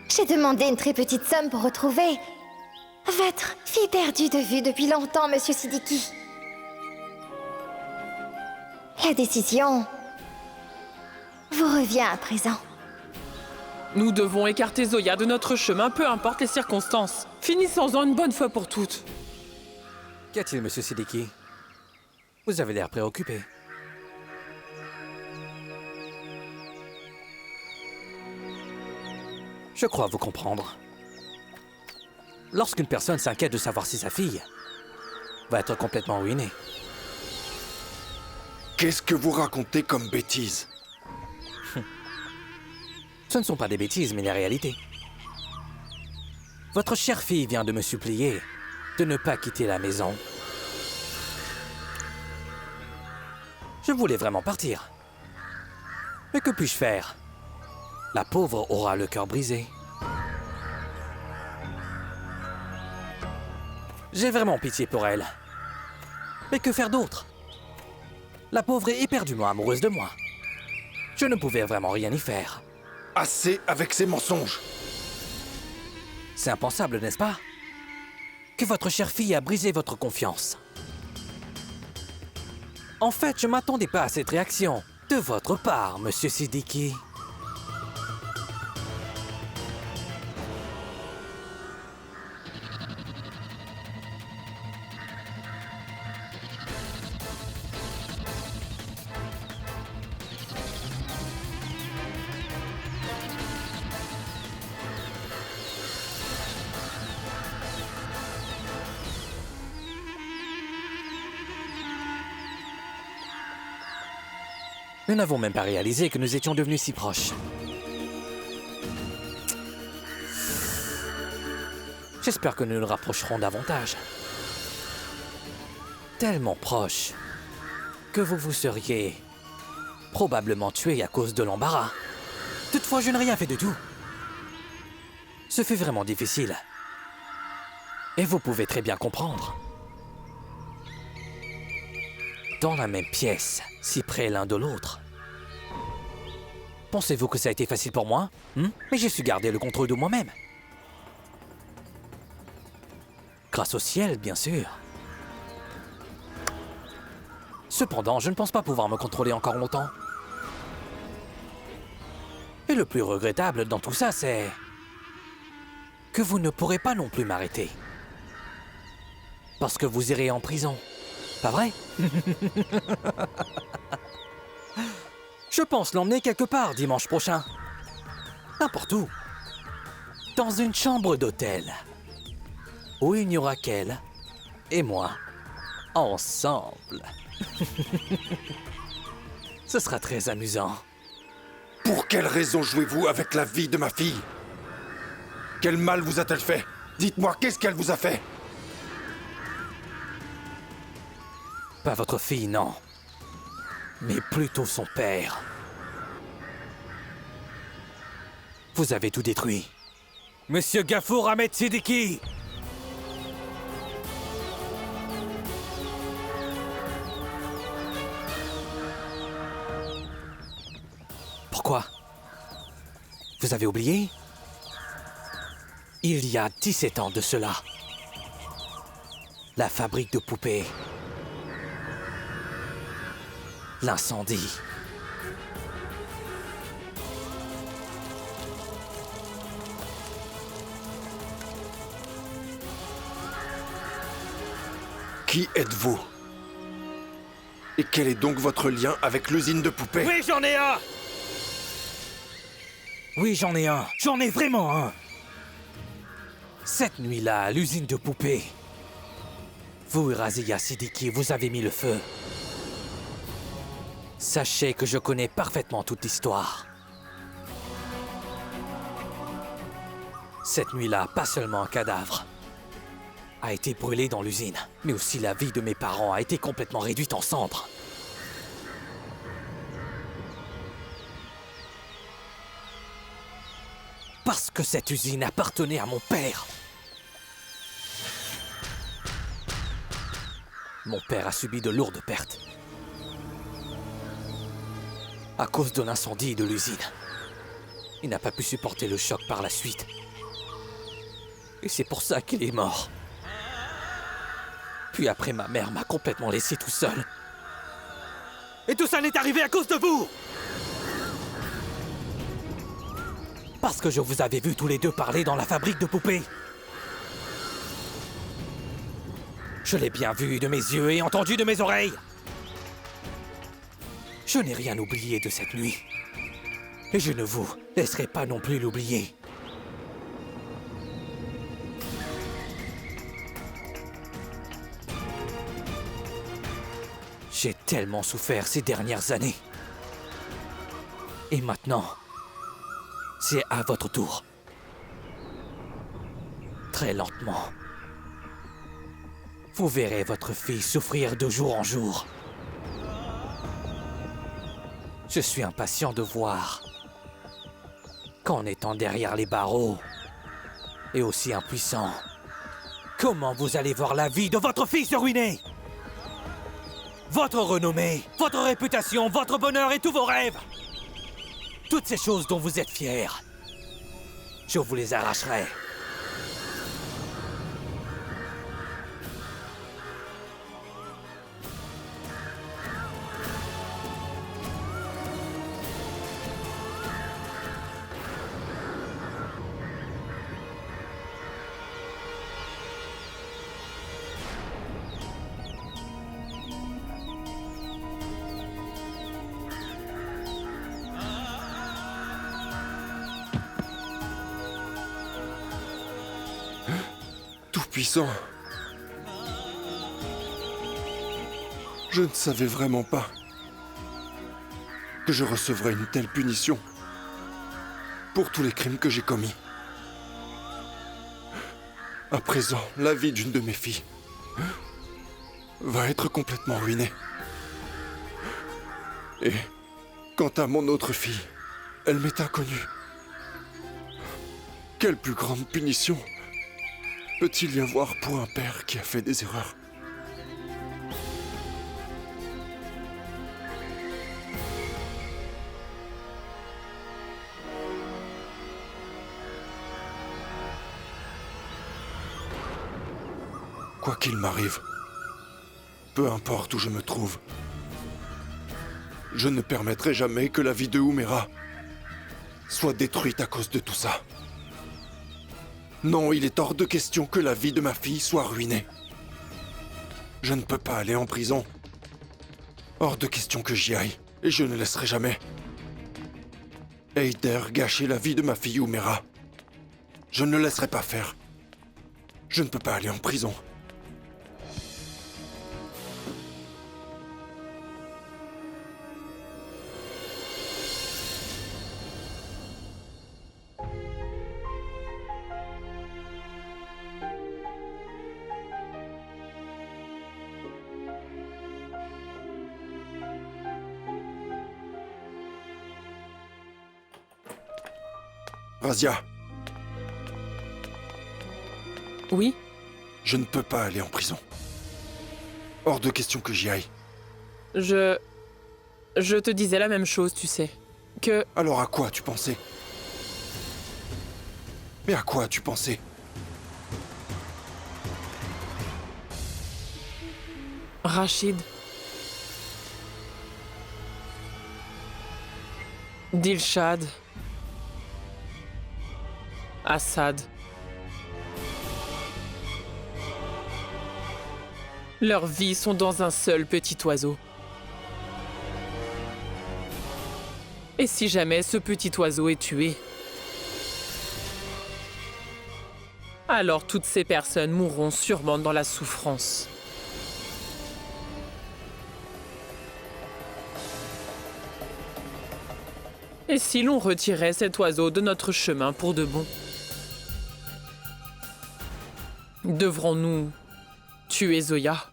J'ai demandé une très petite somme pour retrouver votre fille perdue de vue depuis longtemps, Monsieur Siddiqui. La décision vous revient à présent. Nous devons écarter Zoya de notre chemin, peu importe les circonstances. Finissons-en une bonne fois pour toutes. Qu'y a-t-il, Monsieur Siddiqui? Vous avez l'air préoccupé. Je crois vous comprendre. Lorsqu'une personne s'inquiète de savoir si sa fille va être complètement ruinée. Qu'est-ce que vous racontez comme bêtises? Ce ne sont pas des bêtises, mais les réalités. Votre chère fille vient de me supplier de ne pas quitter la maison. Je voulais vraiment partir. Mais que puis-je faire? La pauvre aura le cœur brisé. J'ai vraiment pitié pour elle. Mais que faire d'autre? La pauvre est éperdument amoureuse de moi. Je ne pouvais vraiment rien y faire. Assez avec ces mensonges! C'est impensable, n'est-ce pas? Que votre chère fille a brisé votre confiance. En fait, je m'attendais pas à cette réaction de votre part, Monsieur Siddiqui. Nous n'avons même pas réalisé que nous étions devenus si proches. J'espère que nous nous rapprocherons davantage. Tellement proches que vous vous seriez probablement tué à cause de l'embarras. Toutefois, je n'ai rien fait du tout. Ce fut vraiment difficile. Et vous pouvez très bien comprendre. Dans la même pièce, si près l'un de l'autre. Pensez-vous que ça a été facile pour moi? Mais j'ai su garder le contrôle de moi-même. Grâce au ciel, bien sûr. Cependant, je ne pense pas pouvoir me contrôler encore longtemps. Et le plus regrettable dans tout ça, c'est que vous ne pourrez pas non plus m'arrêter. Parce que vous irez en prison. Pas vrai? Je pense l'emmener quelque part dimanche prochain. N'importe où. Dans une chambre d'hôtel. Où il n'y aura qu'elle et moi. Ensemble. Ce sera très amusant. Pour quelle raison jouez-vous avec la vie de ma fille? Quel mal vous a-t-elle fait? Dites-moi, qu'est-ce qu'elle vous a fait? Pas votre fille, non. Mais plutôt son père. Vous avez tout détruit. Monsieur Gafour Ahmed Siddiqui! Pourquoi? Vous avez oublié? Il y a 17 ans de cela. La fabrique de poupées. L'incendie. Qui êtes-vous? Et quel est donc votre lien avec l'usine de poupées? Oui, j'en ai un! Oui, j'en ai un. J'en ai vraiment un. Cette nuit-là, à l'usine de poupées, vous et Razia Siddiqui, vous avez mis le feu. Sachez que je connais parfaitement toute l'histoire. Cette nuit-là, pas seulement un cadavre a été brûlé dans l'usine, mais aussi la vie de mes parents a été complètement réduite en cendres. Parce que cette usine appartenait à mon père. Mon père a subi de lourdes pertes à cause de l'incendie de l'usine. Il n'a pas pu supporter le choc par la suite. Et c'est pour ça qu'il est mort. Puis après, ma mère m'a complètement laissé tout seul. Et tout ça n'est arrivé à cause de vous! Parce que je vous avais vus tous les deux parler dans la fabrique de poupées. Je l'ai bien vu de mes yeux et entendu de mes oreilles. Je n'ai rien oublié de cette nuit. Et je ne vous laisserai pas non plus l'oublier. J'ai tellement souffert ces dernières années. Et maintenant, c'est à votre tour. Très lentement. Vous verrez votre fille souffrir de jour en jour. Je suis impatient de voir qu'en étant derrière les barreaux et aussi impuissant, comment vous allez voir la vie de votre fille se ruiner. Votre renommée, votre réputation, votre bonheur et tous vos rêves. Toutes ces choses dont vous êtes fiers, je vous les arracherai. Tout-puissant. Je ne savais vraiment pas que je recevrais une telle punition pour tous les crimes que j'ai commis. À présent, la vie d'une de mes filles va être complètement ruinée. Et quant à mon autre fille, elle m'est inconnue. Quelle plus grande punition peut-il y avoir pour un père qui a fait des erreurs? Quoi qu'il m'arrive, peu importe où je me trouve, je ne permettrai jamais que la vie de Umera soit détruite à cause de tout ça. Non, il est hors de question que la vie de ma fille soit ruinée. Je ne peux pas aller en prison. Hors de question que j'y aille, et je ne laisserai jamais Eider gâcher la vie de ma fille Umera. Je ne le laisserai pas faire. Je ne peux pas aller en prison. Razia, Oui? je ne peux pas aller en prison. Hors de question que j'y aille. Je te disais la même chose, tu sais. Que... Alors à quoi tu pensais? Mais à quoi tu pensais? Rachid... Dilshad... Assad... Leurs vies sont dans un seul petit oiseau. Et si jamais ce petit oiseau est tué, alors toutes ces personnes mourront sûrement dans la souffrance. Et si l'on retirait cet oiseau de notre chemin pour de bon? Devrons-nous tuer Zoya?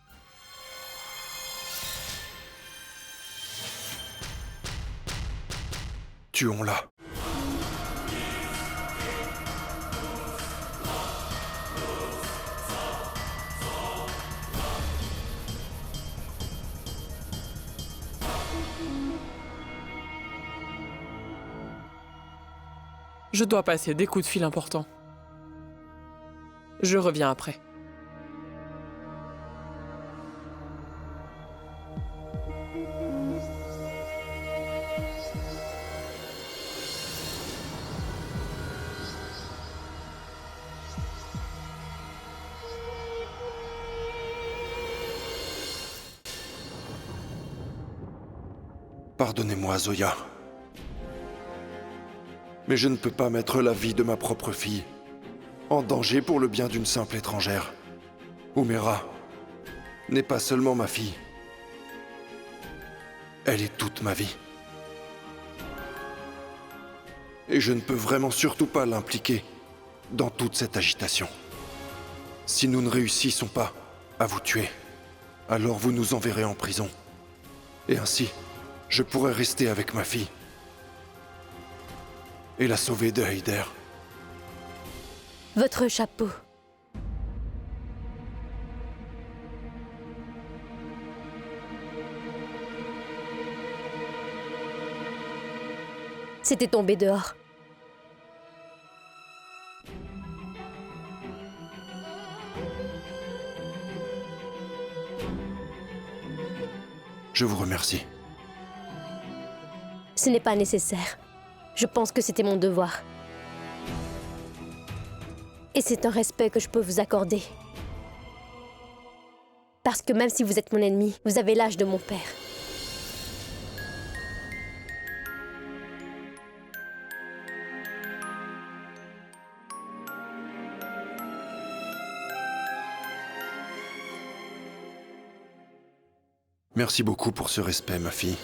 Tuons-la. Je dois passer des coups de fil importants. Je reviens après. Pardonnez-moi, Zoya. Mais je ne peux pas mettre la vie de ma propre fille en danger pour le bien d'une simple étrangère. Umera n'est pas seulement ma fille. Elle est toute ma vie. Et je ne peux vraiment surtout pas l'impliquer dans toute cette agitation. Si nous ne réussissons pas à vous tuer, alors vous nous enverrez en prison. Et ainsi, je pourrai rester avec ma fille et la sauver de Heider. Votre chapeau. C'était tombé dehors. Je vous remercie. Ce n'est pas nécessaire. Je pense que c'était mon devoir. Et c'est un respect que je peux vous accorder. Parce que même si vous êtes mon ennemi, vous avez l'âge de mon père. Merci beaucoup pour ce respect, ma fille.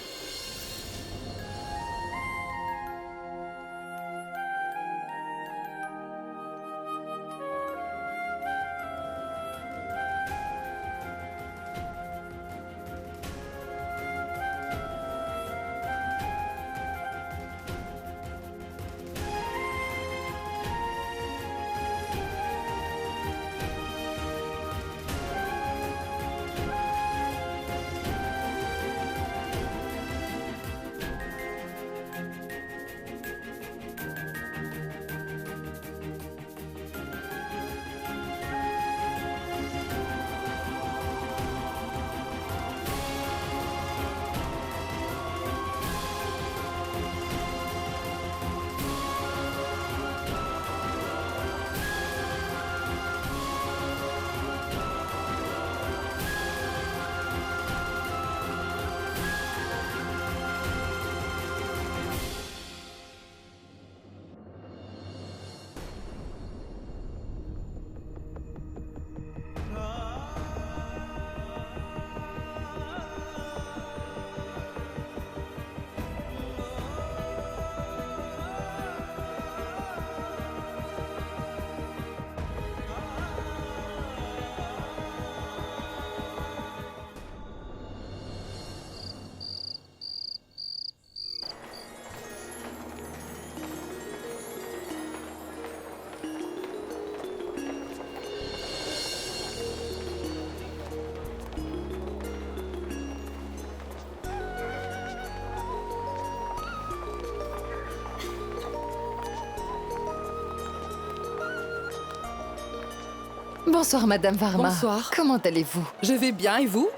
Bonsoir, Madame Varma. Bonsoir. Comment allez-vous? Je vais bien, et vous?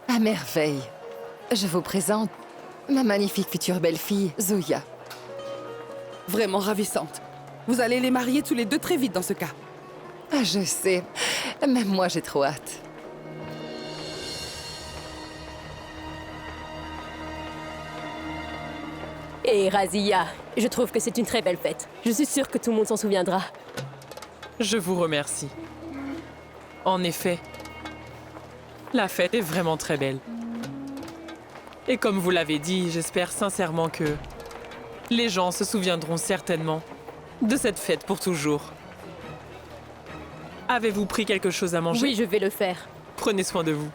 À merveille. Je vous présente ma magnifique future belle-fille, Zoya. Vraiment ravissante. Vous allez les marier tous les deux très vite dans ce cas. Ah, je sais. Même moi, j'ai trop hâte. Et Razia, je trouve que c'est une très belle fête. Je suis sûre que tout le monde s'en souviendra. Je vous remercie. En effet, la fête est vraiment très belle. Et comme vous l'avez dit, j'espère sincèrement que les gens se souviendront certainement de cette fête pour toujours. Avez-vous pris quelque chose à manger? Oui, je vais le faire. Prenez soin de vous.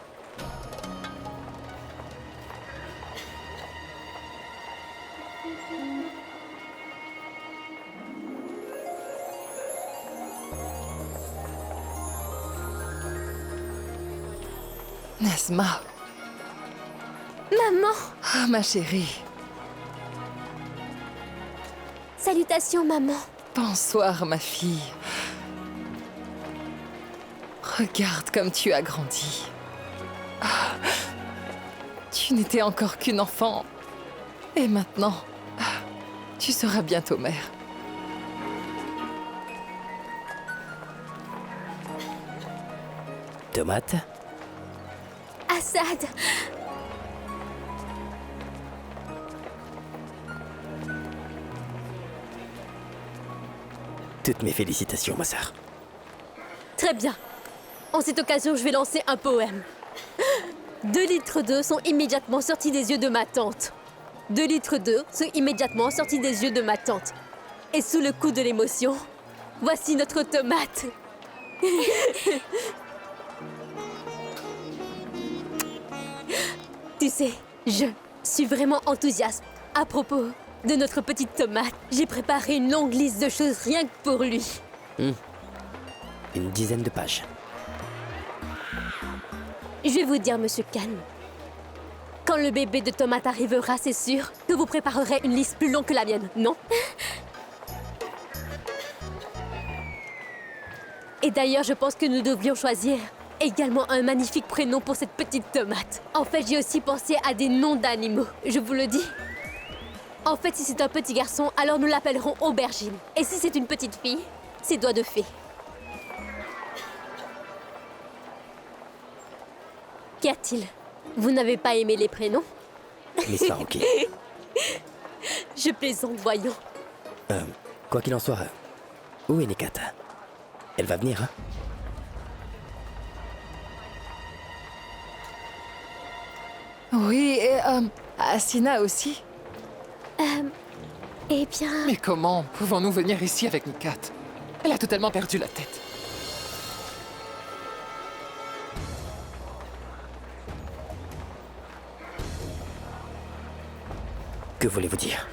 Nasma. Maman! Ah, ma chérie. Salutations, maman. Bonsoir, ma fille. Regarde comme tu as grandi. Ah, tu n'étais encore qu'une enfant. Et maintenant, tu seras bientôt mère. Tomate? Assad! Toutes mes félicitations, ma sœur. Très bien. En cette occasion, je vais lancer un poème. 2 litres d'eau sont immédiatement sortis des yeux de ma tante. 2 litres d'eau sont immédiatement sortis des yeux de ma tante. Et sous le coup de l'émotion, voici notre tomate. Tu sais, je suis vraiment enthousiaste à propos de notre petite tomate. J'ai préparé une longue liste de choses rien que pour lui. Une dizaine de pages. Je vais vous dire, Monsieur Khan, quand le bébé de tomate arrivera, c'est sûr que vous préparerez une liste plus longue que la mienne, non? Et d'ailleurs, je pense que nous devrions choisir également un magnifique prénom pour cette petite tomate. En fait, j'ai aussi pensé à des noms d'animaux, je vous le dis. En fait, si c'est un petit garçon, alors nous l'appellerons Aubergine. Et si c'est une petite fille, c'est Doigt de Fée. Qu'y a-t-il? Vous n'avez pas aimé les prénoms? Miss Farouki. Je plaisante, voyons. Quoi qu'il en soit, où est Nekat? Elle va venir, hein? Oui, et Asina aussi. Eh bien... Mais comment pouvons-nous venir ici avec Nikat? Elle a totalement perdu la tête. Que voulez-vous dire?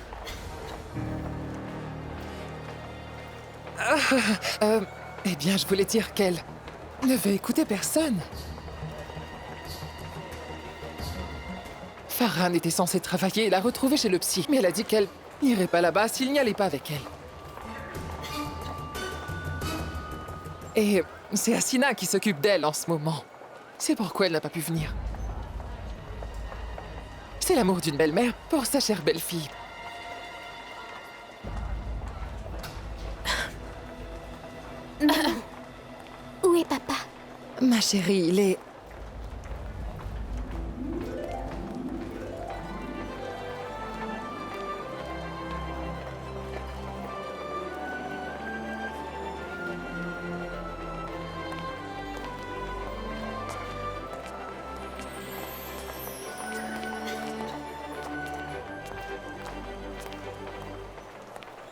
Eh bien, je voulais dire qu'elle ne veut écouter personne. Farhan était censée travailler et la retrouver chez le psy, mais elle a dit qu'elle n'irait pas là-bas s'il n'y allait pas avec elle. Et c'est Asina qui s'occupe d'elle en ce moment. C'est pourquoi elle n'a pas pu venir. C'est l'amour d'une belle-mère pour sa chère belle-fille. Où est papa? Ma chérie, il est...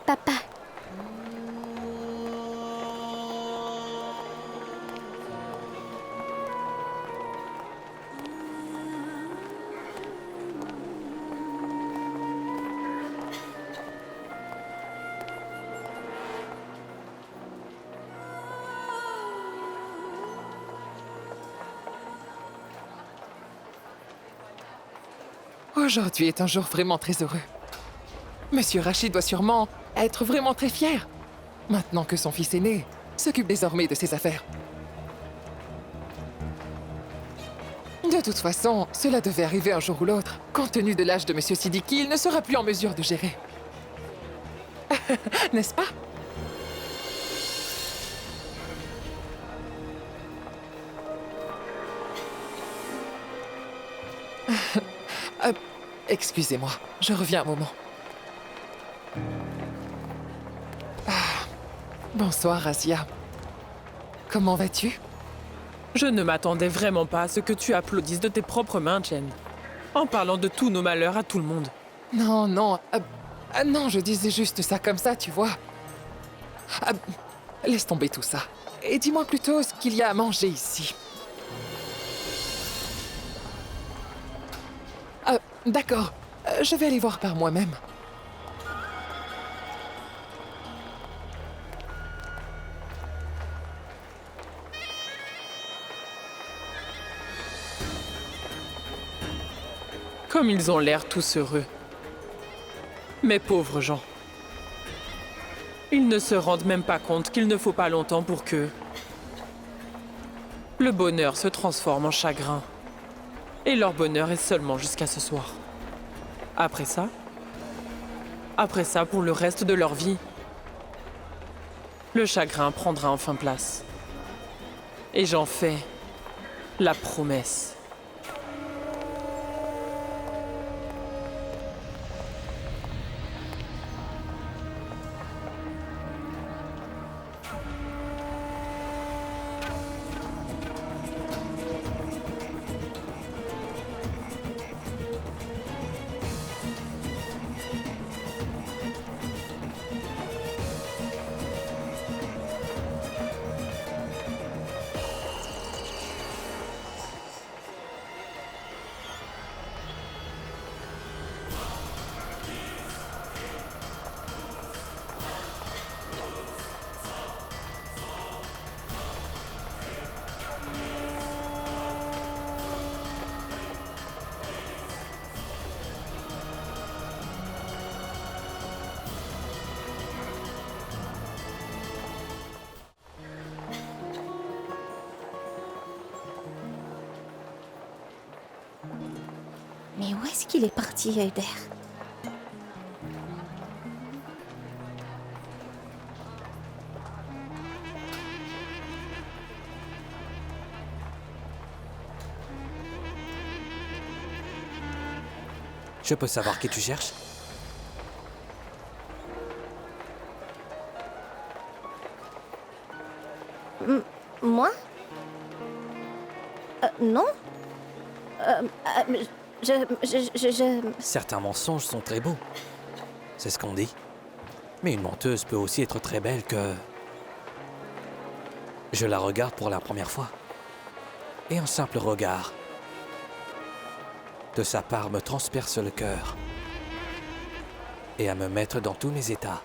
Papa. Aujourd'hui est un jour vraiment très heureux. Monsieur Rachid doit sûrement être vraiment très fier, maintenant que son fils aîné s'occupe désormais de ses affaires. De toute façon, cela devait arriver un jour ou l'autre. Compte tenu de l'âge de Monsieur Siddiqui, il ne sera plus en mesure de gérer. N'est-ce pas? Excusez-moi, je reviens un moment. Bonsoir, Asia. Comment vas-tu? Je ne m'attendais vraiment pas à ce que tu applaudisses de tes propres mains, Jen. En parlant de tous nos malheurs à tout le monde. Non, non. Non, je disais juste ça comme ça, tu vois. Laisse tomber tout ça. Et dis-moi plutôt ce qu'il y a à manger ici. D'accord. Je vais aller voir par moi-même. Comme ils ont l'air tous heureux. Mes pauvres gens. Ils ne se rendent même pas compte qu'il ne faut pas longtemps pour que le bonheur se transforme en chagrin. Et leur bonheur est seulement jusqu'à ce soir. Après ça, pour le reste de leur vie, le chagrin prendra enfin place. Et j'en fais la promesse. Mais où est-ce qu'il est parti, Heider? Je peux savoir qui tu cherches? Moi? Non? Certains mensonges sont très beaux. C'est ce qu'on dit. Mais une menteuse peut aussi être très belle que... Je la regarde pour la première fois. Et un simple regard de sa part me transperce le cœur et à me mettre dans tous mes états.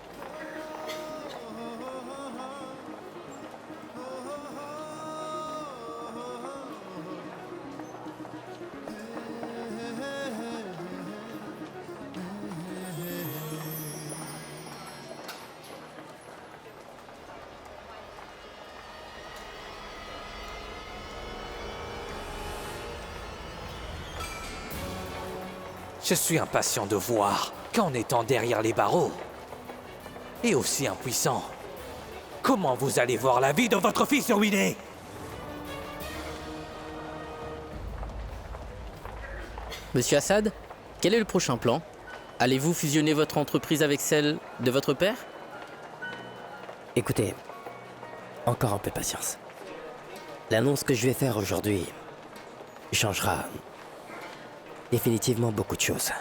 Je suis impatient de voir qu'en étant derrière les barreaux, et aussi impuissant, comment vous allez voir la vie de votre fils ruinée. Monsieur Assad, quel est le prochain plan? Allez-vous fusionner votre entreprise avec celle de votre père? Écoutez, encore un peu de patience. L'annonce que je vais faire aujourd'hui changera définitivement beaucoup de choses.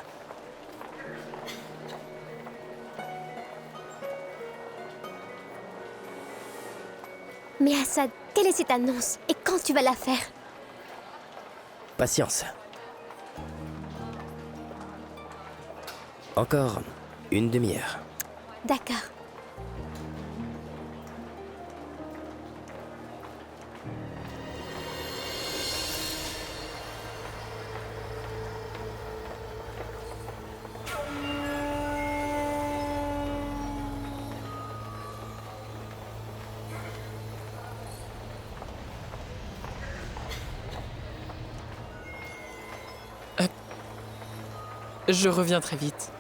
Mais Assad, quelle est cette annonce? Et quand tu vas la faire? Patience. Encore une demi-heure. D'accord. Je reviens très vite.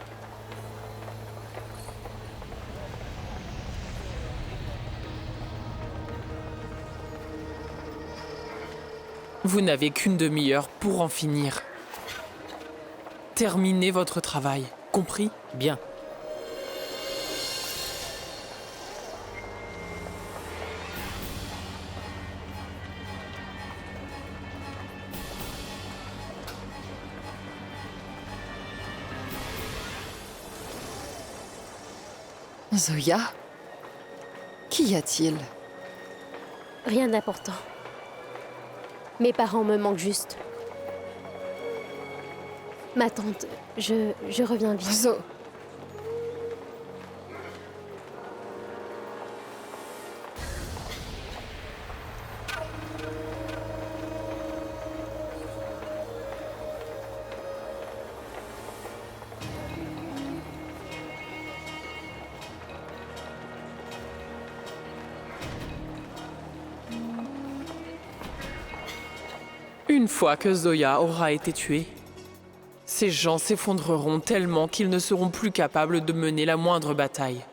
Vous n'avez qu'une demi-heure pour en finir. Terminez votre travail, compris? Bien. Zoya? Qu'y a-t-il? Rien d'important. Mes parents me manquent juste. Ma tante, je reviens vite. Une fois que Zoya aura été tuée, ces gens s'effondreront tellement qu'ils ne seront plus capables de mener la moindre bataille.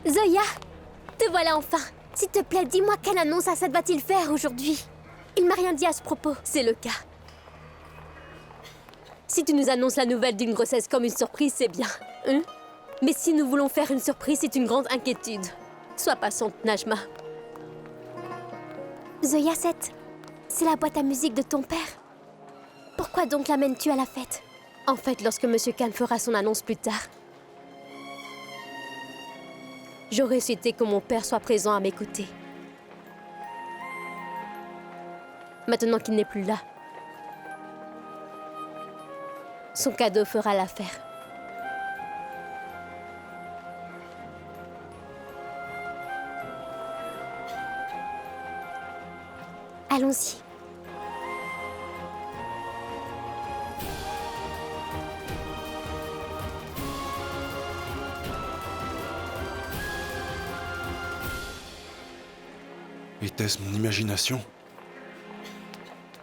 Zoya, te voilà enfin. S'il te plaît, dis-moi quelle annonce Assad va-t-il faire aujourd'hui? Il m'a rien dit à ce propos. C'est le cas. Si tu nous annonces la nouvelle d'une grossesse comme une surprise, c'est bien. Hein? Mais si nous voulons faire une surprise, c'est une grande inquiétude. Sois patiente, Najma. Zoya 7, c'est la boîte à musique de ton père. Pourquoi donc l'amènes-tu à la fête? En fait, lorsque Monsieur Khan fera son annonce plus tard, j'aurais souhaité que mon père soit présent à mes côtés. Maintenant qu'il n'est plus là, son cadeau fera l'affaire. Allons-y. Était-ce mon imagination?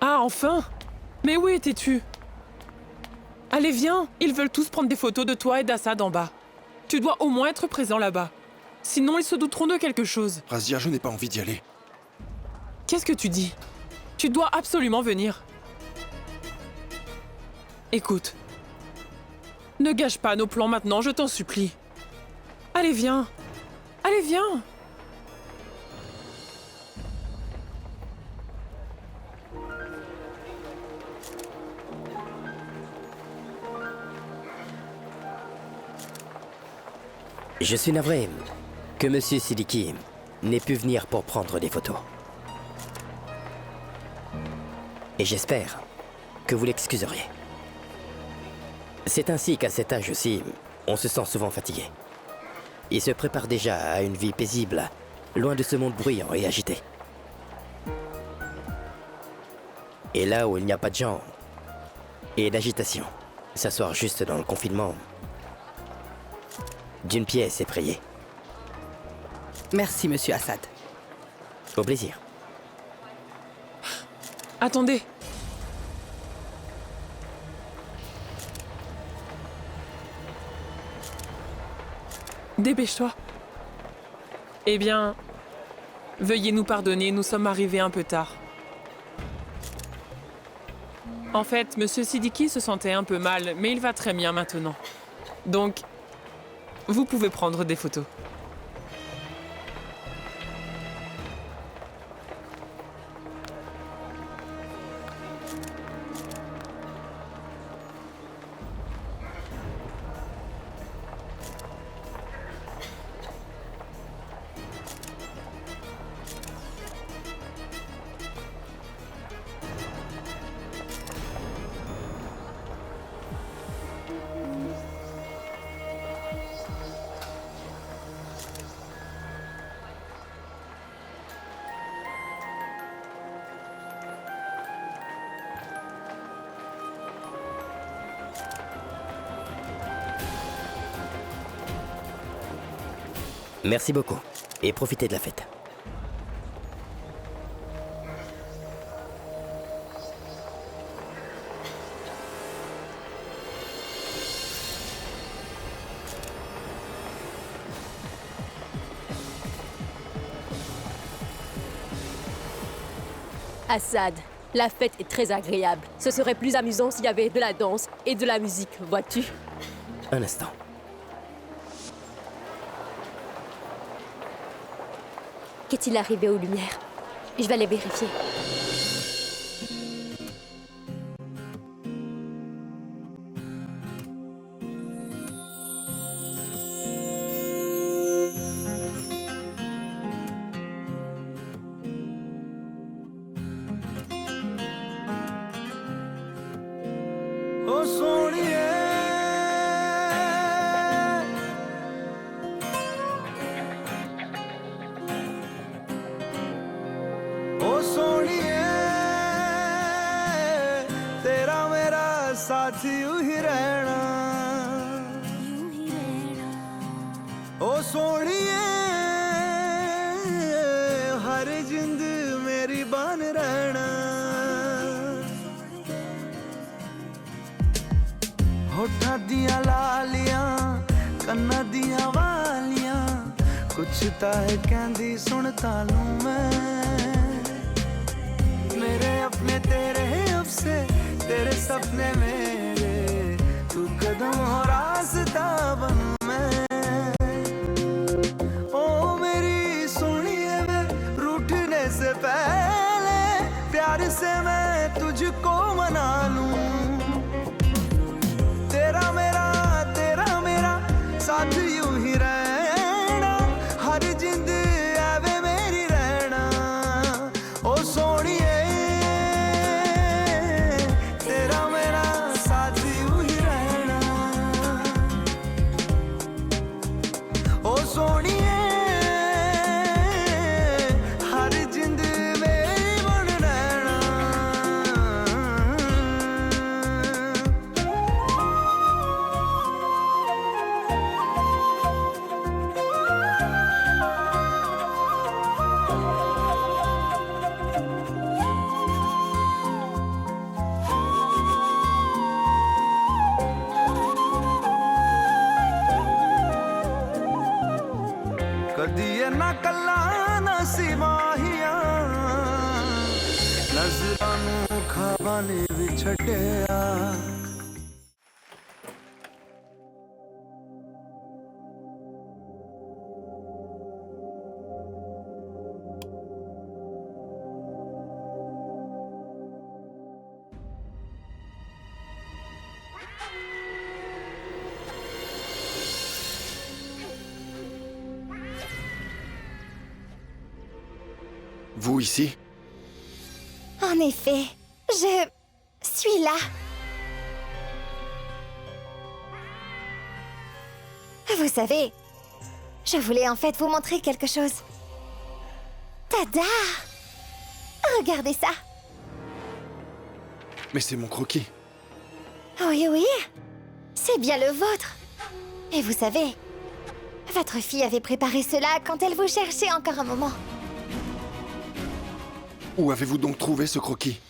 Ah, enfin! Mais où étais-tu? Allez, viens! Ils veulent tous prendre des photos de toi et d'Assad en bas. Tu dois au moins être présent là-bas. Sinon, ils se douteront de quelque chose. Razia, je n'ai pas envie d'y aller. Qu'est-ce que tu dis? Tu dois absolument venir. Écoute. Ne gâche pas nos plans maintenant, je t'en supplie. Allez, viens! Allez, viens! Je suis navré que Monsieur Siddiqui n'ait pu venir pour prendre des photos. Et j'espère que vous l'excuserez. C'est ainsi qu'à cet âge aussi, on se sent souvent fatigué. Il se prépare déjà à une vie paisible, loin de ce monde bruyant et agité. Et là où il n'y a pas de gens et d'agitation, s'asseoir juste dans le confinement, d'une pièce effrayée. Merci, Monsieur Assad. Au plaisir. Attendez. Dépêche-toi. Eh bien, veuillez nous pardonner, nous sommes arrivés un peu tard. En fait, Monsieur Siddiqui se sentait un peu mal, mais il va très bien maintenant. Donc, vous pouvez prendre des photos. Merci beaucoup. Et profitez de la fête. Assad, la fête est très agréable. Ce serait plus amusant s'il y avait de la danse et de la musique, vois-tu? Un instant. Qu'est-il arrivé aux lumières? Je vais aller vérifier. ओ सोनिए ओ सोनिए तेरा मेरा साथ यूं ही रहना ओ सोनिए हर जिंद मेरी बन रहना होठा दिया लालियां कन्ना दिया वालियां कुछ ता है कहंदी सुनता लूं मैं मेरे अपने तेरे अब से तेरे सपने मेरे तू कदम हो रास्ता बनूं मैं ओ मेरी सुनिए वे रूठने से पहले प्यार से मैं तुझको मना लूं तेरा मेरा साथ यूं ही रहना हर जिंद आवे मेरी रहना ओ सोनिए तेरा मेरा साथ यूं ही रहना ओ सोनिए हर जिंद मेरी बन रहना कदी ना कल्ला ना सिवाहियां नजरां नूं खाबां ने भी छड्डिया Vous ici? En effet, je suis là. Vous savez, je voulais en fait vous montrer quelque chose. Tada! Regardez ça. Mais c'est mon croquis. Oui, oui. C'est bien le vôtre. Et vous savez, votre fille avait préparé cela quand elle vous cherchait encore un moment. Où avez-vous donc trouvé ce croquis?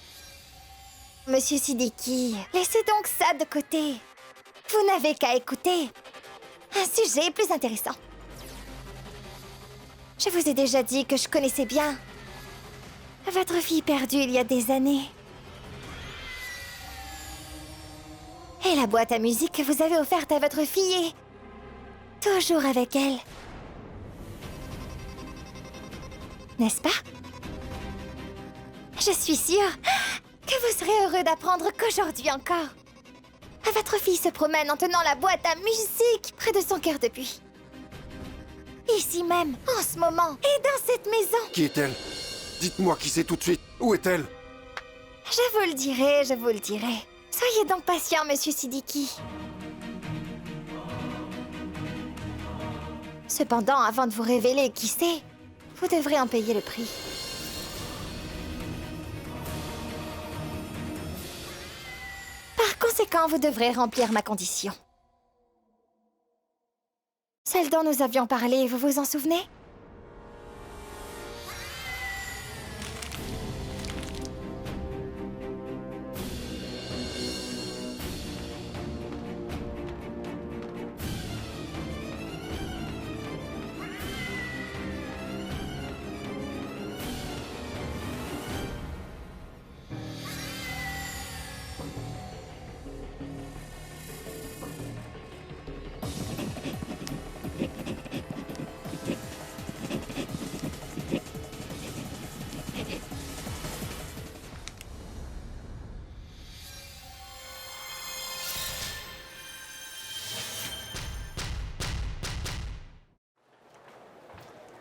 Monsieur Siddiqui, laissez donc ça de côté. Vous n'avez qu'à écouter. Un sujet plus intéressant. Je vous ai déjà dit que je connaissais bien votre fille perdue il y a des années. Et la boîte à musique que vous avez offerte à votre fille est toujours avec elle. N'est-ce pas? Je suis sûre que vous serez heureux d'apprendre qu'aujourd'hui encore, votre fille se promène en tenant la boîte à musique près de son cœur de puits. Ici même, en ce moment, et dans cette maison. Qui est-elle? Dites-moi qui c'est tout de suite. Où est-elle? Je vous le dirai, je vous le dirai. Soyez donc patient, monsieur Siddiqui. Cependant, avant de vous révéler qui c'est, vous devrez en payer le prix. Par conséquent, vous devrez remplir ma condition. Celle dont nous avions parlé, vous vous en souvenez?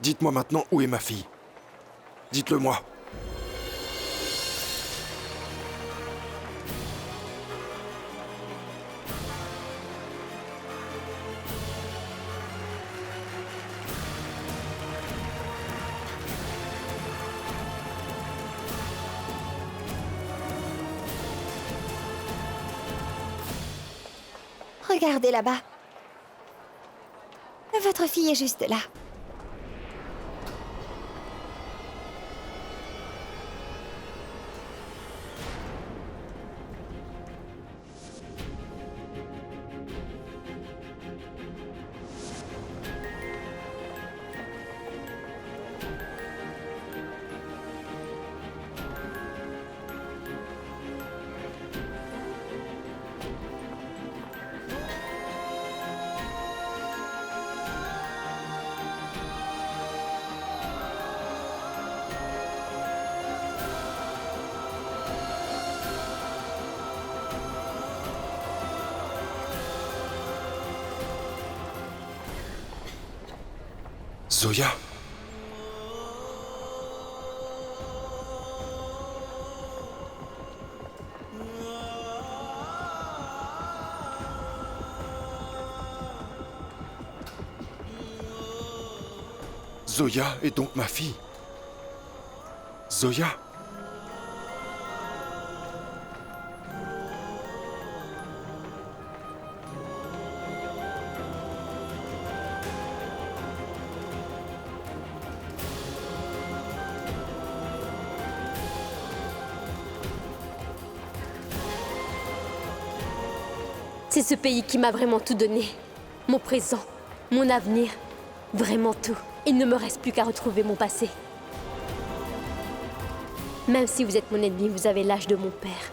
Dites-moi maintenant où est ma fille. Dites-le moi. Regardez là-bas. Votre fille est juste là. Zoya? Zoya est donc ma fille. Zoya? C'est ce pays qui m'a vraiment tout donné. Mon présent, mon avenir, vraiment tout. Il ne me reste plus qu'à retrouver mon passé. Même si vous êtes mon ennemi, vous avez l'âge de mon père.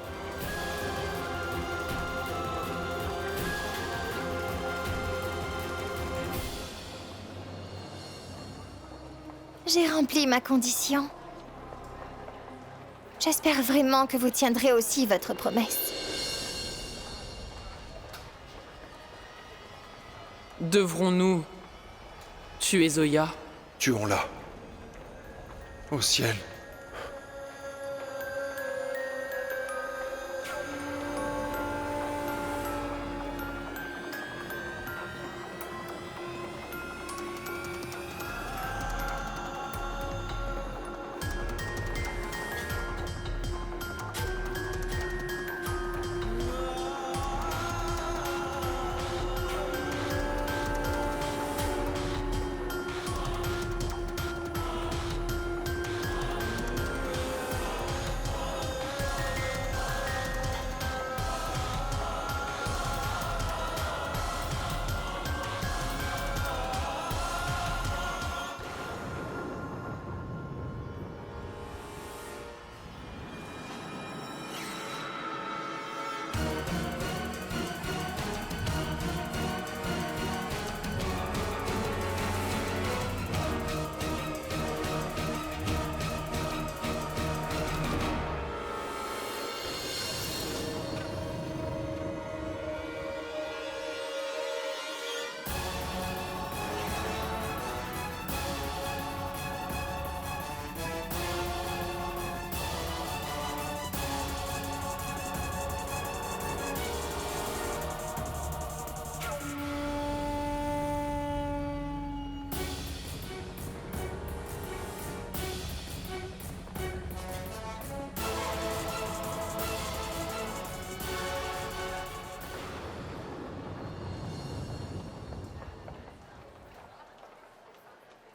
J'ai rempli ma condition. J'espère vraiment que vous tiendrez aussi votre promesse. Devrons-nous tuer Zoya? Tuons-la. Au ciel.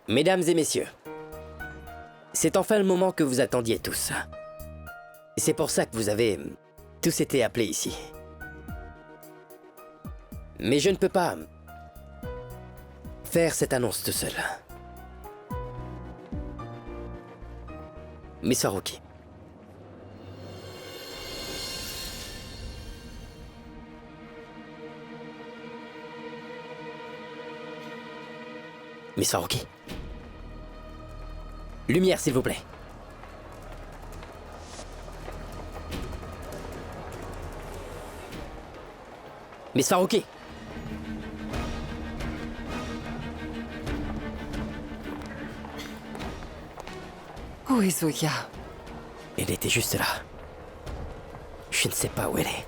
Mesdames et messieurs, c'est enfin le moment que vous attendiez tous. C'est pour ça que vous avez tous été appelés ici. Mais je ne peux pas faire cette annonce tout seul. Miss Haruki. Miss Haruki. Lumière, s'il vous plaît. Miss Haruki. Où est Zoya? Elle était juste là. Je ne sais pas où elle est.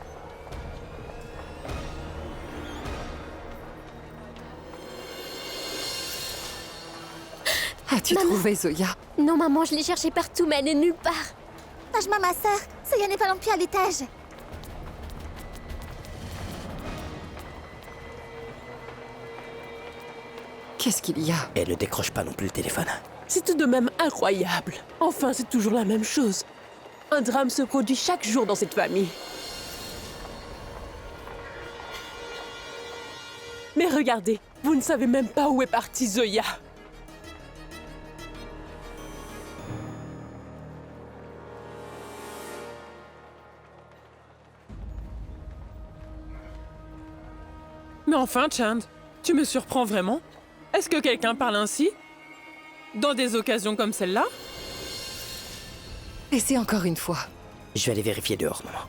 As-tu trouvé Zoya? Non, maman, je l'ai cherchée partout, mais elle n'est nulle part. Najma, ma sœur, Zoya n'est pas non plus à l'étage. Qu'est-ce qu'il y a? Elle ne décroche pas non plus le téléphone. C'est tout de même incroyable. Enfin, c'est toujours la même chose. Un drame se produit chaque jour dans cette famille. Mais regardez, vous ne savez même pas où est partie Zoya. Mais enfin, Chand, tu me surprends vraiment. Est-ce que quelqu'un parle ainsi? Dans des occasions comme celle-là? Essaie encore une fois. Je vais aller vérifier dehors, maman.